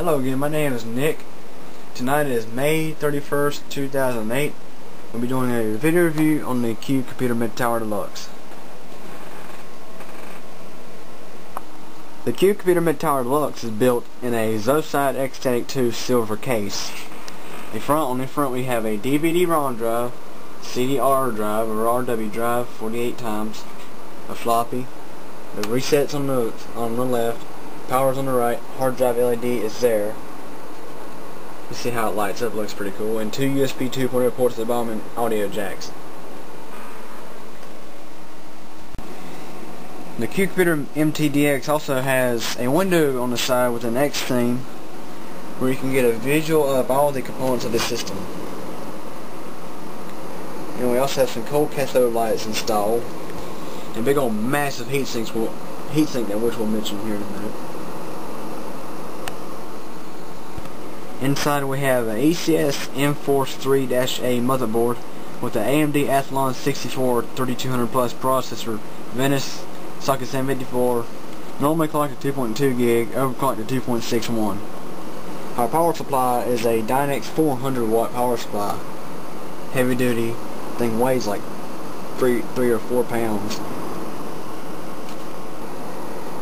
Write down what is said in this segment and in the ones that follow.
Hello again, my name is Nick. Tonight is May 31st, 2008. We'll be doing a video review on the Q Computer Midtower Deluxe. The Q Computer Midtower Deluxe is built in a Zoside X-Static 2 silver case. On the front we have a DVD-ROM drive, CD-R drive, or RW drive, 48 times, a floppy, the resets on the left, power's on the right, hard drive LED is there. You see how it lights up, looks pretty cool, and two USB 2.0 ports at the bottom and audio jacks. The Q Computer MTDX also has a window on the side with an X theme where you can get a visual of all the components of the system. And we also have some cold cathode lights installed and big old massive heatsink which we'll mention here in a minute. Inside we have an ECS M-Force 3-A motherboard with the AMD Athlon 64 3200 plus processor, Venice socket 754, normally clocked to 2.2 gig, overclocked to 2.61. Our power supply is a Dynex 400 watt power supply. Heavy duty, thing weighs like 3 or 4 pounds.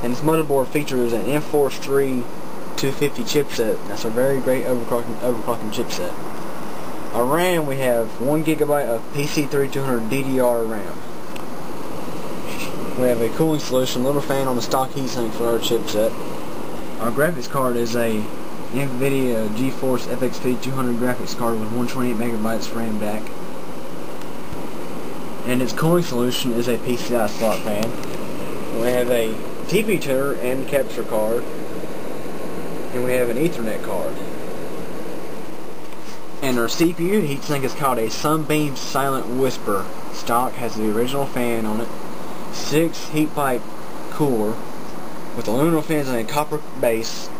And this motherboard features an M-Force 3 250 chipset. That's a very great overclocking chipset. Our RAM, we have 1 GB of PC3 200 DDR RAM. We have a cooling solution, little fan on the stock heatsink for our chipset. Our graphics card is a NVIDIA GeForce FX 200 graphics card with 128 megabytes RAM DAC. And its cooling solution is a PCI slot fan. We have a TV tuner and capture card. And we have an Ethernet card. And our CPU heatsink is called a Sunbeam Silent Whisper. Stock has the original fan on it. 6 heat pipe cooler with aluminum fans and a copper base.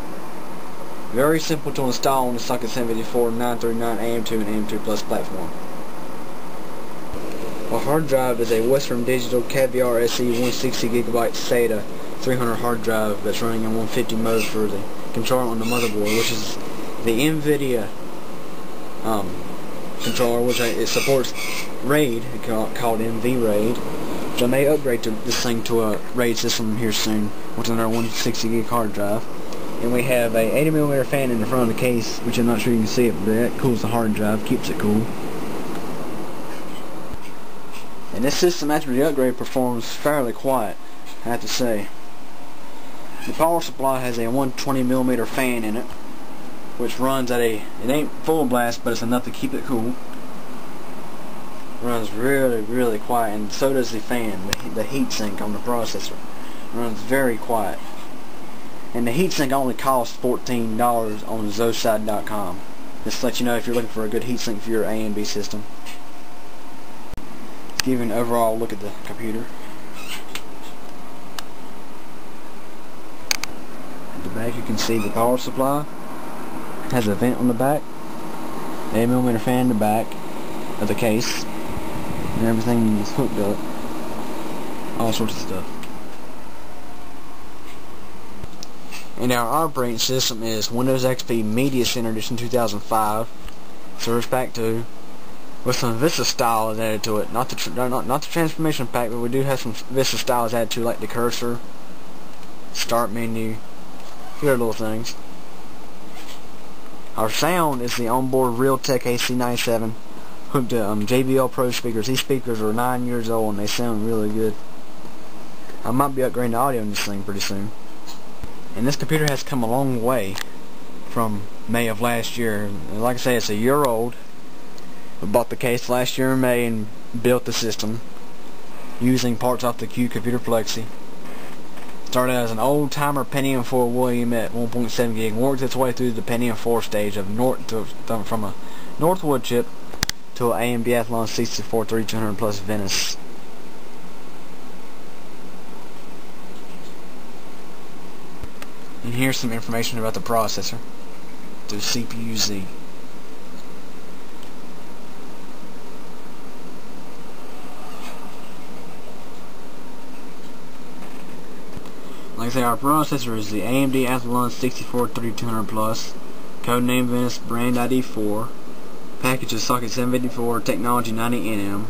Very simple to install on the socket 754 939 AM2 and AM2 Plus platform. Our hard drive is a Western Digital Caviar SE 160 GB SATA 300 hard drive that's running in 150 mode for the controller on the motherboard, which is the NVIDIA controller, which it supports RAID, called NV RAID, which I may upgrade to this thing to a RAID system here soon with another 160 gig hard drive. And we have a 80mm fan in the front of the case, which I'm not sure you can see it, but that cools the hard drive, keeps it cool. And this system, after the upgrade, performs fairly quiet, I have to say. The power supply has a 120mm fan in it, which runs at it ain't full blast, but it's enough to keep it cool. Runs really quiet, and so does the fan, the heatsink on the processor. Runs very quiet. And the heatsink only costs $14 on Zoside.com. Just to let you know if you're looking for a good heatsink for your A and B system. Let's give you an overall look at the computer. At the back you can see the power supply. It has a vent on the back. 80mm fan in the back of the case. And everything is hooked up. All sorts of stuff. And our operating system is Windows XP Media Center Edition 2005, Service Pack 2, with some Vista styles added to it. Not the transformation pack, but we do have some Vista styles added to, like the cursor, start menu, a few other little things. Our sound is the onboard Realtek AC97, hooked to JBL Pro speakers. These speakers are 9 years old and they sound really good. I might be upgrading the audio in this thing pretty soon. And this computer has come a long way from May of last year. And like I say, it's a year old. We bought the case last year in May and built the system using parts off the Q Computer Plexi. Started as an old timer Pentium 4 William at 1.7 gig, worked its way through the Pentium 4 stage of from a Northwood chip to an AMD Athlon 64 3200 plus Venice. And here's some information about the processor, the CPU-Z. like I say, our processor is the AMD Athlon 643200 Plus, codename Venice, brand ID 4, package is socket 754, technology 90nm,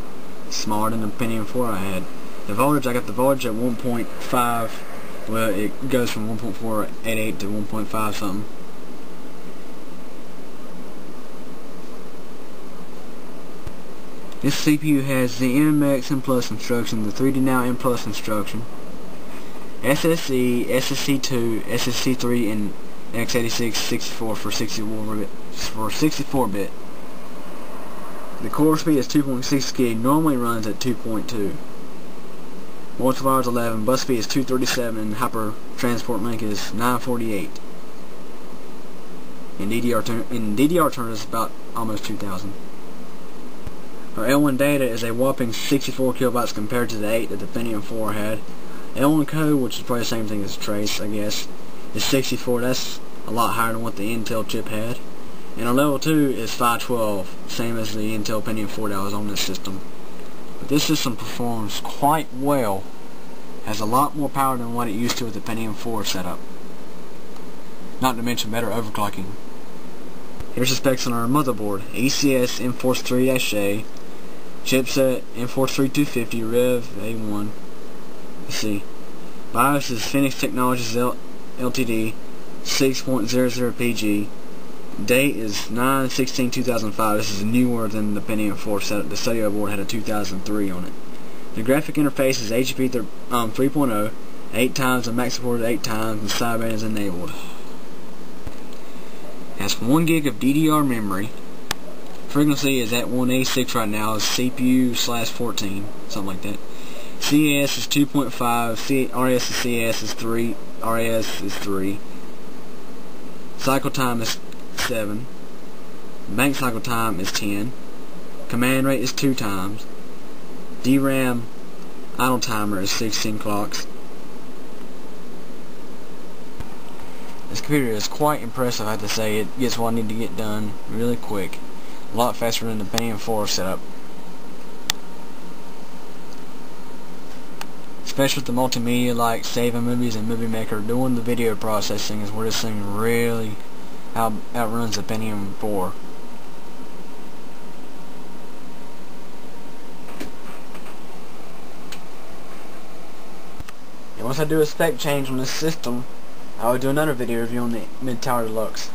smaller than the Pentium 4 I had. The voltage, I got the voltage at 1.5, well, it goes from 1.488 to 1.5 something. This CPU has the MX and Plus instruction, the 3D Now and Plus instruction, SSE, SSC2, SSC3, and x86 64 for 64-bit. The core speed is 2.6 gig, normally runs at 2.2. Multiplier is 11, bus speed is 237, and hyper transport link is 948. In DDR terms, it's about almost 2,000. Our L1 data is a whopping 64 kilobytes compared to the 8 that the Pentium 4 had. L1 code, which is probably the same thing as trace, I guess, is 64. That's a lot higher than what the Intel chip had. And our level 2 is 512, same as the Intel Pentium 4 that was on this system. But this system performs quite well. Has a lot more power than what it used to with the Pentium 4 setup. Not to mention better overclocking. Here's the specs on our motherboard. ECS M-Force 3-A, chipset M-Force 3250, Rev A1. Let's see. BIOS is Phoenix Technologies Ltd 6.00 PG. Date is 9/16/2005. This is newer than the Pentium 4 setup. The studio board had a 2003 on it. The graphic interface is HP 3.0, 8 times, the max supported 8 times, and sideband is enabled. Has 1 gig of DDR memory. Frequency is at 186 right now. Is CPU/14, something like that. CAS is 2.5. RAS to CS is 3. RAS is 3. Cycle time is 7. Bank cycle time is 10. Command rate is 2 times. DRAM idle timer is 16 clocks. This computer is quite impressive, I have to say. It gets what I need to get done really quick. A lot faster than the Pentium 4 setup. Especially with the multimedia like saving movies and Movie Maker, doing the video processing is where this thing really outruns the Pentium 4. And once I do a spec change on this system, I will do another video review on the Midtower Deluxe.